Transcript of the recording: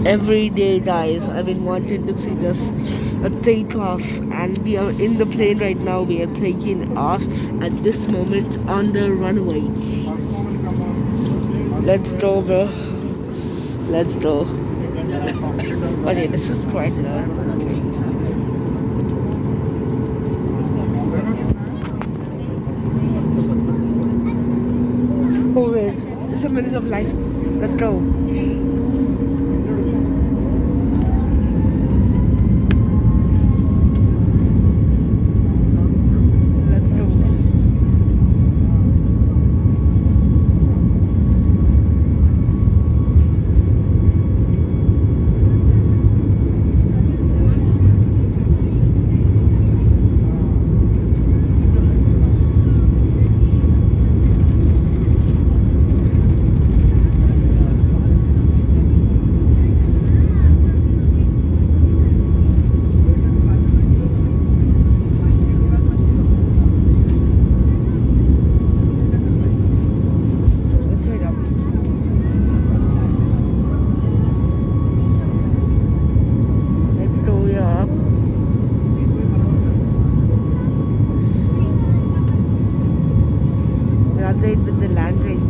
every day, guys. I've been wanting to see this takeoff, and we are in the plane right now. We are taking off at this moment on the runway. Let's go, bro. Let's go. Okay, this is quite okay. Oh, wait. It's a minute of life. Let's go. Update with the landing.